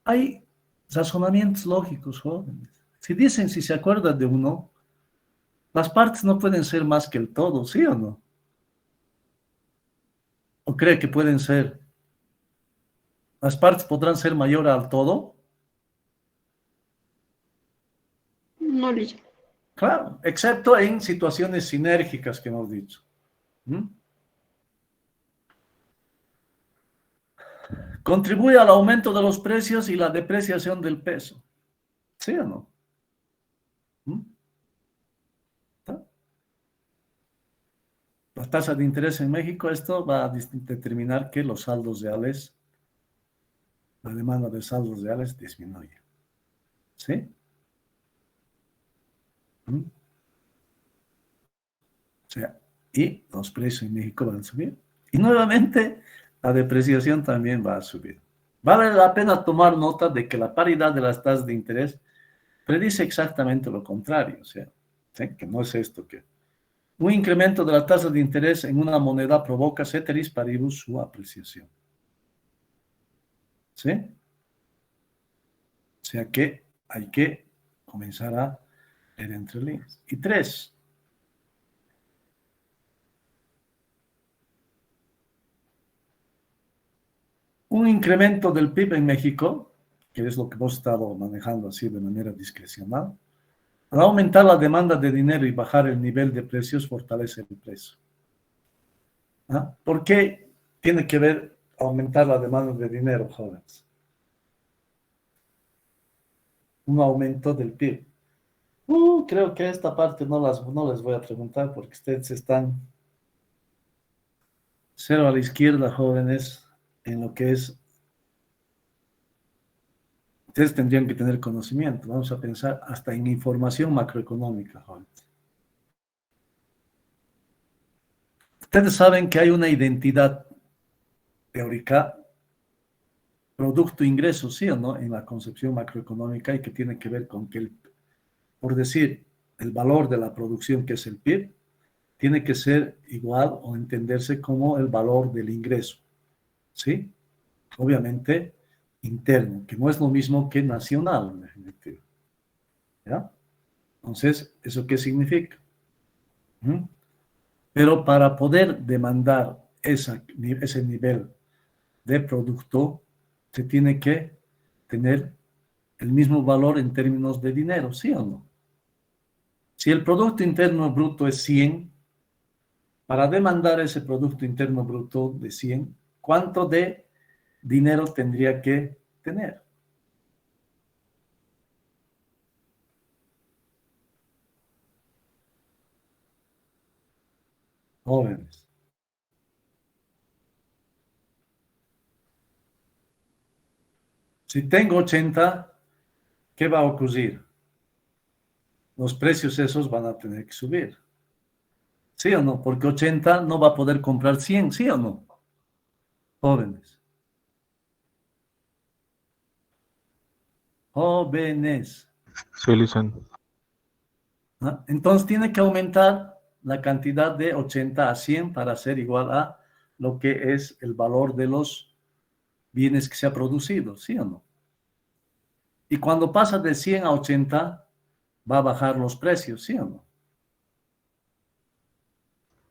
Hay razonamientos lógicos, jóvenes. Si dicen, si se acuerdan de uno, las partes no pueden ser más que el todo, ¿sí o no? ¿O cree que pueden ser? ¿Las partes podrán ser mayor al todo? No, licenciado. Claro, excepto en situaciones sinérgicas que hemos dicho. Contribuye al aumento de los precios y la depreciación del peso. ¿Sí o no? La tasa de interés en México, esto va a determinar que los saldos reales, la demanda de saldos reales disminuye. ¿Sí? O sea, y los precios en México van a subir. Y nuevamente, la depreciación también va a subir. Vale la pena tomar nota de que la paridad de las tasas de interés predice exactamente lo contrario. O sea, ¿sí? Que no es esto que... Un incremento de la tasa de interés en una moneda provoca ceteris paribus su apreciación. ¿Sí? O sea que hay que comenzar a leer entre líneas. Y 3. Un incremento del PIB en México, que es lo que hemos estado manejando así de manera discrecional, al aumentar la demanda de dinero y bajar el nivel de precios, fortalece el precio. ¿Por qué tiene que ver aumentar la demanda de dinero, jóvenes? Un aumento del PIB. Creo que esta parte no les voy a preguntar porque ustedes están cero a la izquierda, jóvenes, en lo que es... Ustedes tendrían que tener conocimiento. Vamos a pensar hasta en información macroeconómica, jóvenes. Ustedes saben que hay una identidad teórica, producto ingreso, ¿sí o no? En la concepción macroeconómica y que tiene que ver con que, por decir, el valor de la producción, que es el PIB, tiene que ser igual o entenderse como el valor del ingreso, ¿sí? Obviamente interno, que no es lo mismo que nacional, en definitiva. ¿Ya? Entonces, ¿eso qué significa? Pero para poder demandar ese nivel de producto, se tiene que tener el mismo valor en términos de dinero, ¿sí o no? Si el Producto Interno Bruto es 100, para demandar ese Producto Interno Bruto de 100, ¿cuánto de dinero tendría que tener? Jóvenes. Si tengo 80, ¿qué va a ocurrir? Los precios esos van a tener que subir. ¿Sí o no? Porque 80 no va a poder comprar 100, ¿sí o no? Jóvenes. Jóvenes. Sí, Licen. ¿Ah? Entonces tiene que aumentar la cantidad de 80 a 100 para ser igual a lo que es el valor de los bienes que se ha producido, ¿sí o no? Y cuando pasa de 100 a 80, va a bajar los precios, ¿sí o no?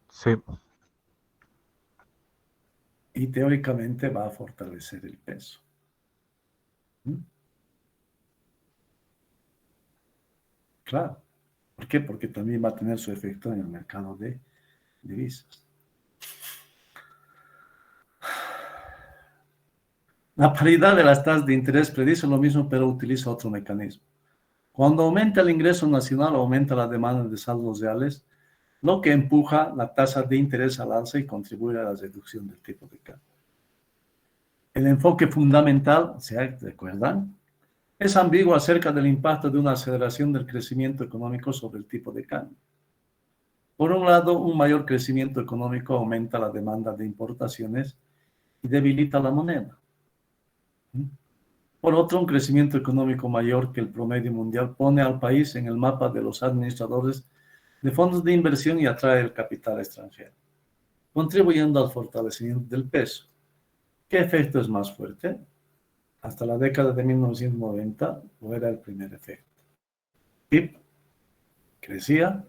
Sí. Y teóricamente va a fortalecer el peso. Claro. ¿Por qué? Porque también va a tener su efecto en el mercado de divisas. La paridad de las tasas de interés predice lo mismo, pero utiliza otro mecanismo. Cuando aumenta el ingreso nacional, aumenta la demanda de saldos reales, lo que empuja la tasa de interés al alza y contribuye a la reducción del tipo de cambio. El enfoque fundamental, ¿se recuerdan? Es ambiguo acerca del impacto de una aceleración del crecimiento económico sobre el tipo de cambio. Por un lado, un mayor crecimiento económico aumenta la demanda de importaciones y debilita la moneda. Por otro, un crecimiento económico mayor que el promedio mundial pone al país en el mapa de los administradores de fondos de inversión y atrae el capital extranjero, contribuyendo al fortalecimiento del peso. ¿Qué efecto es más fuerte? Hasta la década de 1990 no era el primer efecto. PIB crecía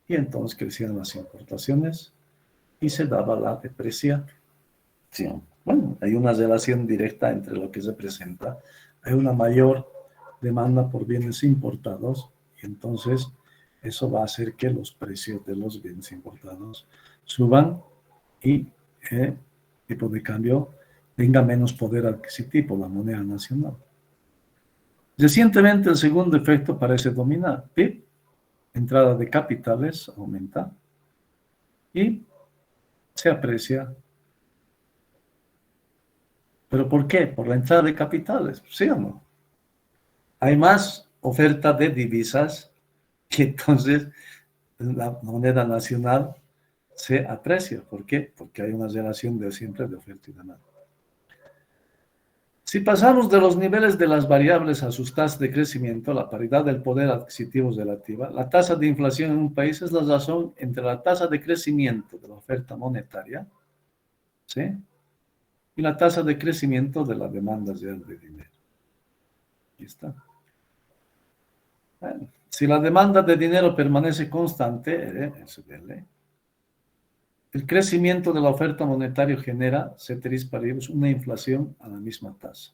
y entonces crecían las importaciones y se daba la depreciación. Bueno, hay una relación directa entre lo que se presenta. Hay una mayor demanda por bienes importados y entonces eso va a hacer que los precios de los bienes importados suban y el tipo de cambio tenga menos poder adquisitivo, la moneda nacional. Recientemente el segundo efecto parece dominar. PIB, entrada de capitales aumenta y se aprecia. ¿Pero por qué? Por la entrada de capitales, ¿sí o no? Hay más oferta de divisas y entonces la moneda nacional se aprecia. ¿Por qué? Porque hay una relación siempre de oferta y demanda. Si pasamos de los niveles de las variables a sus tasas de crecimiento, la paridad del poder adquisitivo relativa, la tasa de inflación en un país es la razón entre la tasa de crecimiento de la oferta monetaria, ¿sí?, y la tasa de crecimiento de la demanda real de dinero. Aquí está. Bueno, si la demanda de dinero permanece constante, el crecimiento de la oferta monetaria genera, ceteris paribus, una inflación a la misma tasa.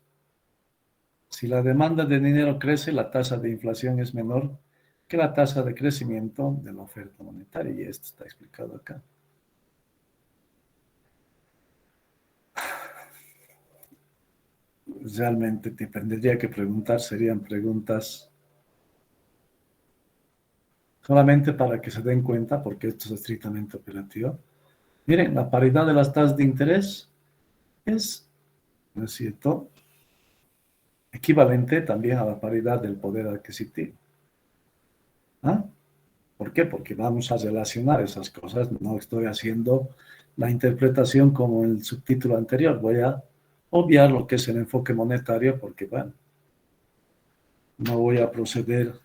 Si la demanda de dinero crece, la tasa de inflación es menor que la tasa de crecimiento de la oferta monetaria, y esto está explicado acá. Realmente te tendría que preguntar, serían preguntas solamente para que se den cuenta, porque esto es estrictamente operativo. Miren, la paridad de las tasas de interés es, ¿no es cierto?, equivalente también a la paridad del poder adquisitivo. ¿Ah? ¿Por qué? Porque vamos a relacionar esas cosas. No estoy haciendo la interpretación como el subtítulo anterior. Voy a obviar lo que es el enfoque monetario porque, bueno, no voy a proceder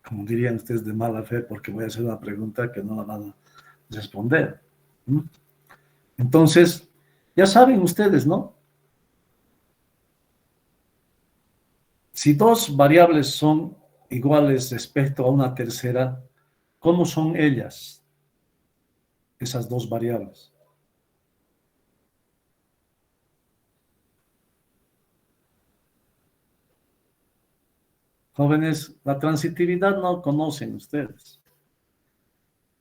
como dirían ustedes, de mala fe, porque voy a hacer una pregunta que no la van a responder. ¿Mm? Entonces, ya saben ustedes, ¿no? Si dos variables son iguales respecto a una tercera, ¿cómo son ellas? Esas dos variables. Jóvenes, la transitividad no conocen ustedes.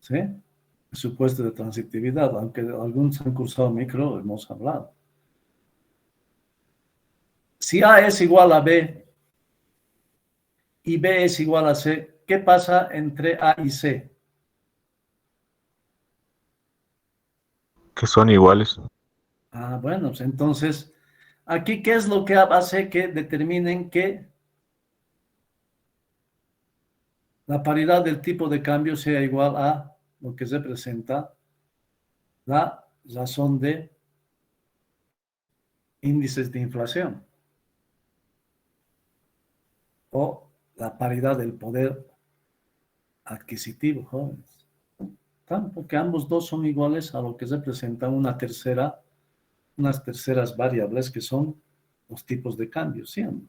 ¿Sí? El supuesto de transitividad, aunque algunos han cursado micro, hemos hablado. Si A es igual a B y B es igual a C, ¿qué pasa entre A y C? Que son iguales. Ah, bueno, pues entonces, aquí, ¿qué es lo que hace que determinen que la paridad del tipo de cambio sea igual a lo que representa la razón de índices de inflación o la paridad del poder adquisitivo, jóvenes? Porque ambos dos son iguales a lo que representan unas terceras variables que son los tipos de cambio, ¿sí o no?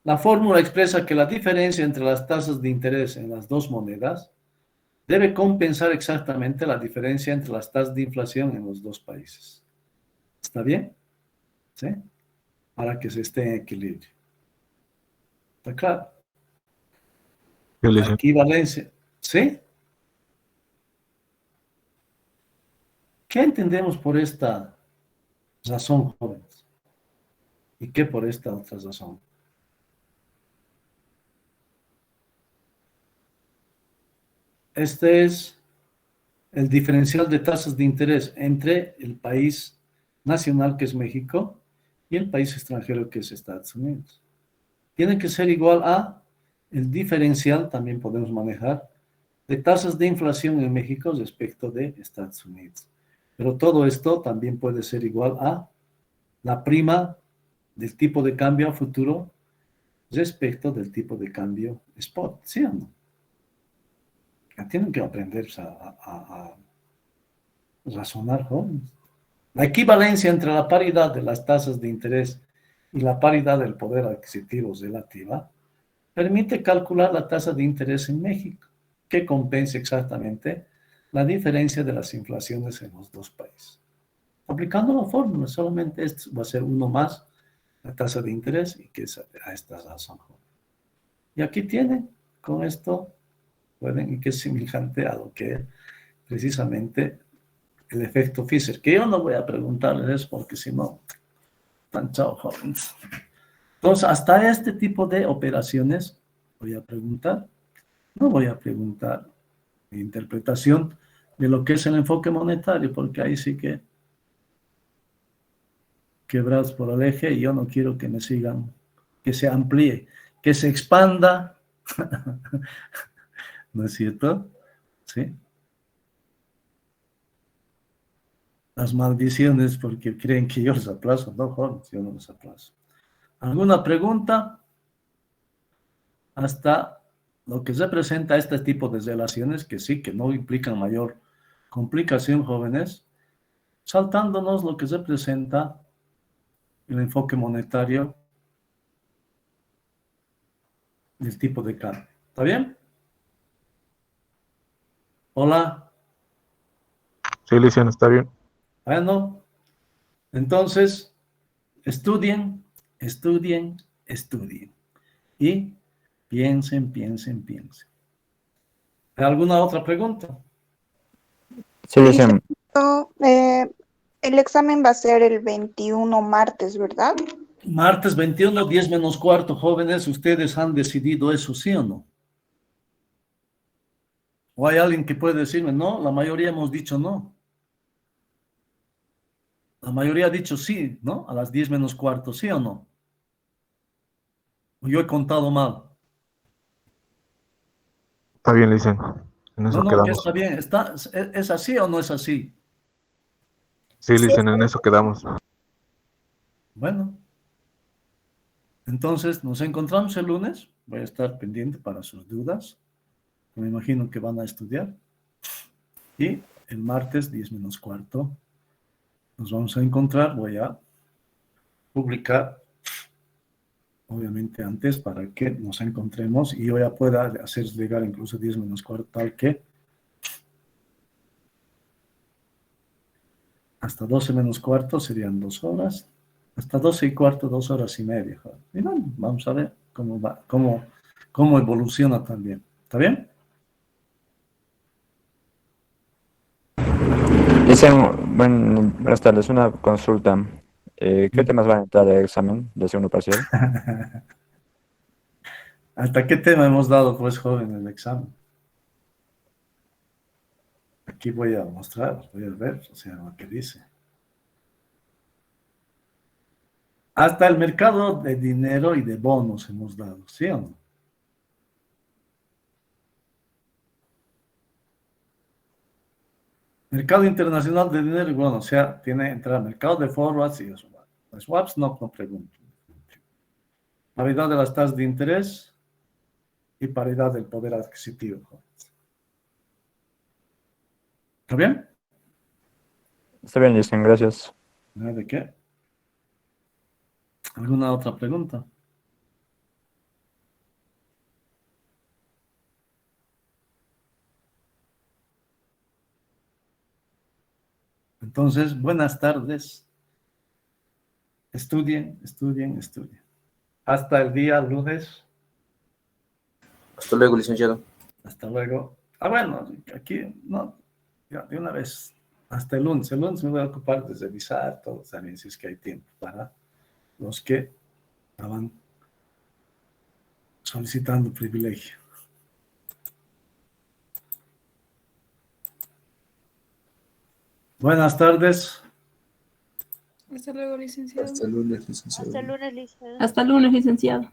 La fórmula expresa que la diferencia entre las tasas de interés en las dos monedas debe compensar exactamente la diferencia entre las tasas de inflación en los dos países. ¿Está bien? ¿Sí? Para que se esté en equilibrio. ¿Está claro? Sí, La licenciado. equivalencia. ¿Sí? ¿Qué entendemos por esta razón, jóvenes? ¿Y qué por esta otra razón? Este es el diferencial de tasas de interés entre el país nacional, que es México, y el país extranjero, que es Estados Unidos. Tiene que ser igual a el diferencial, también podemos manejar, de tasas de inflación en México respecto de Estados Unidos. Pero todo esto también puede ser igual a la prima del tipo de cambio a futuro respecto del tipo de cambio spot, ¿sí o no? Ya tienen que aprender a razonar, jóvenes. La equivalencia entre la paridad de las tasas de interés y la paridad del poder adquisitivo relativa permite calcular la tasa de interés en México, que compensa exactamente la diferencia de las inflaciones en los dos países. Aplicando la fórmula, solamente esto va a ser uno más la tasa de interés, y que es a esta razón. Y aquí tienen, con esto, pueden, y que es semejante a lo que es precisamente el efecto Fisher, que yo no voy a preguntarles porque si no, tan chao, jóvenes. Entonces, hasta este tipo de operaciones voy a preguntar. No voy a preguntar mi interpretación de lo que es el enfoque monetario, porque ahí sí que quebrados por el eje, y yo no quiero que me sigan, que se amplíe, que se expanda, ¿no es cierto? Sí. Las maldiciones porque creen que yo los aplazo. No, jóvenes, yo no los aplazo. ¿Alguna pregunta? Hasta lo que representa este tipo de relaciones, que sí, que no implican mayor complicación, jóvenes, saltándonos lo que representa el enfoque monetario del tipo de cambio. ¿Está bien? Hola. Sí, licenciado, está bien. Bueno, entonces, estudien, estudien, estudien. Y piensen, piensen, piensen. ¿Alguna otra pregunta? Sí, licenciado. El examen va a ser el 21 martes, ¿verdad? Martes 21, 10 menos cuarto, jóvenes, ¿ustedes han decidido eso, sí o no? ¿O hay alguien que puede decirme no? La mayoría hemos dicho no. La mayoría ha dicho sí, ¿no? A las 10 menos cuarto, ¿sí o no? ¿O yo he contado mal? Está bien, licenciado. En eso No, que quedamos. está bien. ¿Es así o no es así? Sí, licenciado, en eso quedamos. Bueno. Entonces, ¿nos encontramos el lunes? Voy a estar pendiente para sus dudas. Me imagino que van a estudiar. Y el martes 10 menos cuarto nos vamos a encontrar. Voy a publicar, obviamente antes, para que nos encontremos y yo ya pueda hacer llegar incluso 10 menos cuarto, tal que hasta 12 menos cuarto serían 2 horas. Hasta 12 y cuarto, 2 horas y media. Y bueno, vamos a ver cómo va, cómo evoluciona también. ¿Está bien? Dicen, buenas tardes, una consulta. ¿Qué temas van a entrar al examen de segundo parcial? ¿Hasta qué tema hemos dado, pues, joven, el examen? Aquí voy a mostrar, voy a ver, o sea, lo que dice. Hasta el mercado de dinero y de bonos hemos dado, ¿sí o no? Mercado internacional de dinero y bonos, o sea, tiene que entrar mercado de forwards y eso. Los swaps no pregunto. Paridad de las tasas de interés y paridad del poder adquisitivo. ¿Está bien? Está bien, dicen, gracias. ¿No? ¿De qué? ¿Alguna otra pregunta? Entonces, buenas tardes. Estudien, estudien, estudien. Hasta el día lunes. Hasta luego, licenciado. Hasta luego. Ah, bueno, aquí, no, ya, de una vez. Hasta el lunes. El lunes me voy a ocupar de revisar todo, también, si es que hay tiempo para los que estaban solicitando privilegio. Buenas tardes. Hasta luego, licenciado. Hasta el lunes, licenciado. Hasta lunes, licenciado.